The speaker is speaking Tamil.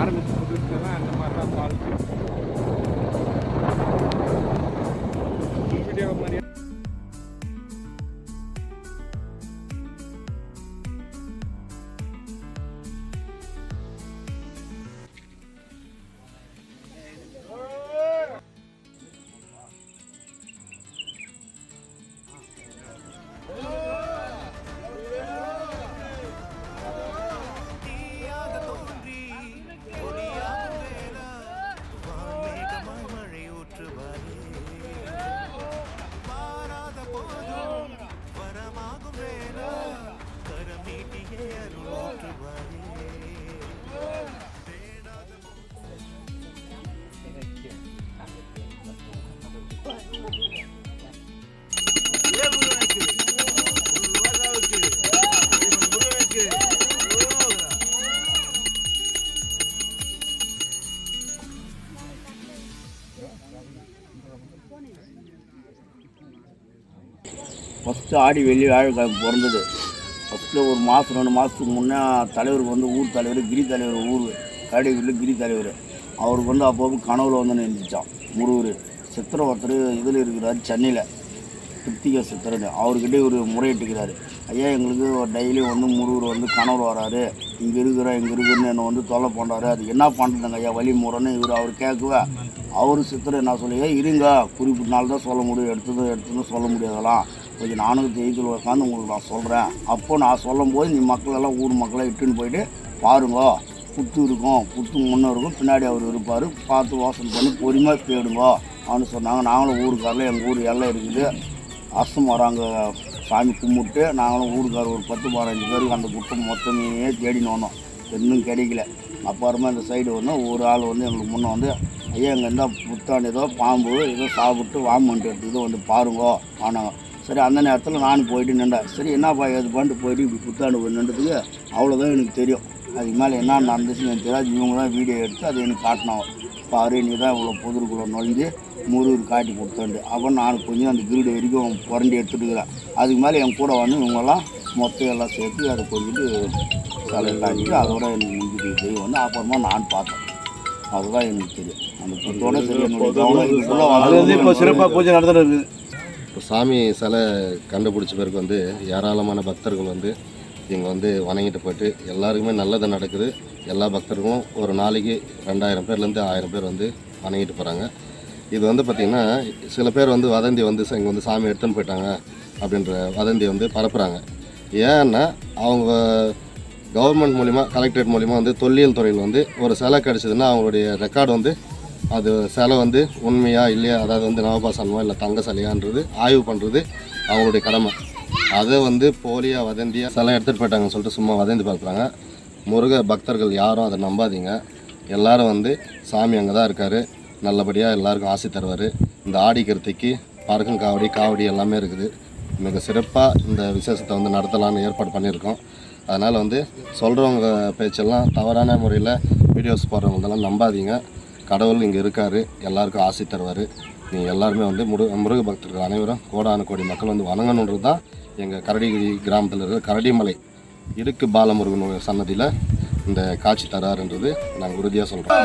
ஆரம்பித்து புதுசுல அந்த மாதிரி தான் ஃபால்ஸு வீடியோ மாதிரி. ஃபஸ்ட்டு ஆடி வெள்ளி வியாழக்கிழமை பிறந்தது. ஃபஸ்ட்டில் ஒரு மாதம் 2 மாதத்துக்கு முன்னே தலைவருக்கு வந்து ஊர் தலைவர் கிரி தலைவர், ஊர் கடைவீட்டில் கிரி தலைவர், அவருக்கு வந்து அப்போது கனவுல வந்து நினைச்சான். முருகர் சித்திரை ஒருத்தர் இதில் இருக்கிறார், சென்னையில் கிருத்திகா சித்திரன்னு, அவர்கிட்ட ஒரு முறையிட்டுக்கிறாரு. ஐயா எங்களுக்கு டெய்லி வந்து முருகர் வந்து கனவுல வராரு, இங்கே இருக்குன்னு என்னை வந்து தொல்லை பண்ணுறாரு, அது என்ன பண்ணுறதுங்க ஐயா வழி முறைன்னு அவர் கேட்குவா. அவர் சித்திரை என்ன சொல்லியா, இருங்க குறிப்பிட்ட நாள் தான் சொல்ல முடியும், எடுத்துன்னு சொல்ல முடியாதெல்லாம், கொஞ்சம் நானும் தெய்வத்தில் உட்காந்து உங்களுக்கு நான் சொல்கிறேன். அப்போது நான் சொல்லும் போது நீ மக்களெல்லாம் ஊர் மக்களை இட்டுன்னு போயிட்டு பாருங்க, புத்து இருக்கும், புத்து முன்னே இருக்கும், பின்னாடி அவர் இருப்பார், பார்த்து வாசல் பண்ணி பொறுமையாக போயிடுங்க அவனு சொன்னாங்க. நாங்களும் ஊருக்காரில் எங்கள் ஊர் எல்லாம் இருக்குது, அஸ்தம் வராங்க சாமி கும்பிட்டு நாங்களும் ஊருக்கார் ஒரு 10-15 பேருக்கு அந்த குட்டம் மொத்தமே தேடின்னு வந்தோம், இன்னும் கிடைக்கல. அப்புறமா இந்த சைடு வந்து ஒரு ஆள் வந்து எங்களுக்கு முன்னே வந்து, ஐயா எங்கே இருந்தால் புத்தாண்டு ஏதோ பாம்பு ஏதோ சாப்பிட்டு வாமன்ட்டு எடுத்துக்கிட்டு வந்து பாருங்கோ ஆனாங்க. சரி அந்த நேரத்தில் நானும் போயிட்டு நின்றேன். சரி என்னப்பா எது பண்ணிட்டு போயிட்டு இப்படி புத்தாண்டு போய் நின்றதுக்கு அவ்வளோதான் எனக்கு தெரியும். அதுக்கு மேலே என்ன நடந்துச்சுன்னு எனக்கு தெரியாது. இவங்க தான் வீடியோ எடுத்து அதை எனக்கு காட்டினாங்க. பாரு நீ தான் இவ்வளோ புதருக்குள்ளே நுழைஞ்சு முருகர் காட்டி கொடுத்தாண்டு. அப்போ நான் கொஞ்சம் அந்த கிரீடு வரைக்கும் புரண்டி எடுத்துட்டுக்கிறேன். அதுக்கு மேலே என் கூட வந்து இவங்கெல்லாம் மொத்தம் எல்லாம் சேர்த்து அதை கொஞ்சிட்டு சிலையை காட்டிட்டு அதோட எனக்கு முடிஞ்சுட்டு தெய்வம் வந்து அப்புறமா நான் பார்த்தேன். அதுதான் எனக்கு தெரியும். அந்த புத்தோட சரி என்னுடைய கவனம் இதுக்குள்ளே இப்போ சிறப்பாக பூஜை நடந்துருக்கு. இப்போ சாமி சிலை கண்டுபிடிச்ச பிறகு வந்து ஏராளமான பக்தர்கள் வந்து இங்கே வந்து வணங்கிட்டு போய்ட்டு எல்லாருக்குமே நல்லது நடக்குது. எல்லா பக்தர்களும் ஒரு நாளைக்கு 2000 பேர்லேருந்து 1000 பேர் வந்து வணங்கிட்டு போகிறாங்க. இது வந்து பார்த்திங்கன்னா சில பேர் வந்து வதந்தி வந்து இங்கே வந்து சாமி எடுத்துன்னு போயிட்டாங்க அப்படின்ற வதந்தி வந்து பரப்புகிறாங்க. ஏன்னா அவங்க கவர்மெண்ட் மூலிமா கலெக்டரேட் மூலிமா வந்து தொல்லியல் துறையில் வந்து ஒரு சிலை கிடச்சிதுன்னா அவங்களுடைய ரெக்கார்டு வந்து அது சிலை வந்து உண்மையா இல்லையா, அதாவது வந்து நவபாசனமா இல்லை தங்க சிலையான்றது ஆய்வு பண்ணுறது அவங்களுடைய கடமை. அதை வந்து போலியாக வதந்தியாக சிலை எடுத்துகிட்டு போயிட்டாங்கன்னு சொல்லிட்டு சும்மா வதந்தி பார்க்குறாங்க. முருக பக்தர்கள் யாரும் அதை நம்பாதீங்க. எல்லோரும் வந்து சாமி அங்கே தான் இருக்கார், நல்லபடியாக எல்லாருக்கும் ஆசை தருவார். இந்த ஆடி கிருத்திக்கு பறக்கும் காவடி எல்லாமே இருக்குது. மிக சிறப்பாக இந்த விசேஷத்தை வந்து நடத்தலான்னு ஏற்பாடு பண்ணியிருக்கோம். அதனால் வந்து சொல்கிறவங்க பேச்செல்லாம் தவறான முறையில் வீடியோஸ் போடுறவங்களெல்லாம் நம்பாதீங்க. கடவுள் இங்கே இருக்கார், எல்லாருக்கும் ஆசை தருவார். நீங்கள் எல்லாருமே வந்து முருக பக்தர்கள் அனைவரும் கோடான கோடி மக்கள் வந்து வணங்கணுன்றது தான் எங்கள் கரடிகிரி கிராமத்தில் இருக்கிற கரடிமலை இடுக்கு பாலமுருகன் சன்னதியில் இந்த காட்சி தராருன்றது நாங்கள் உறுதியாக சொல்கிறோம்.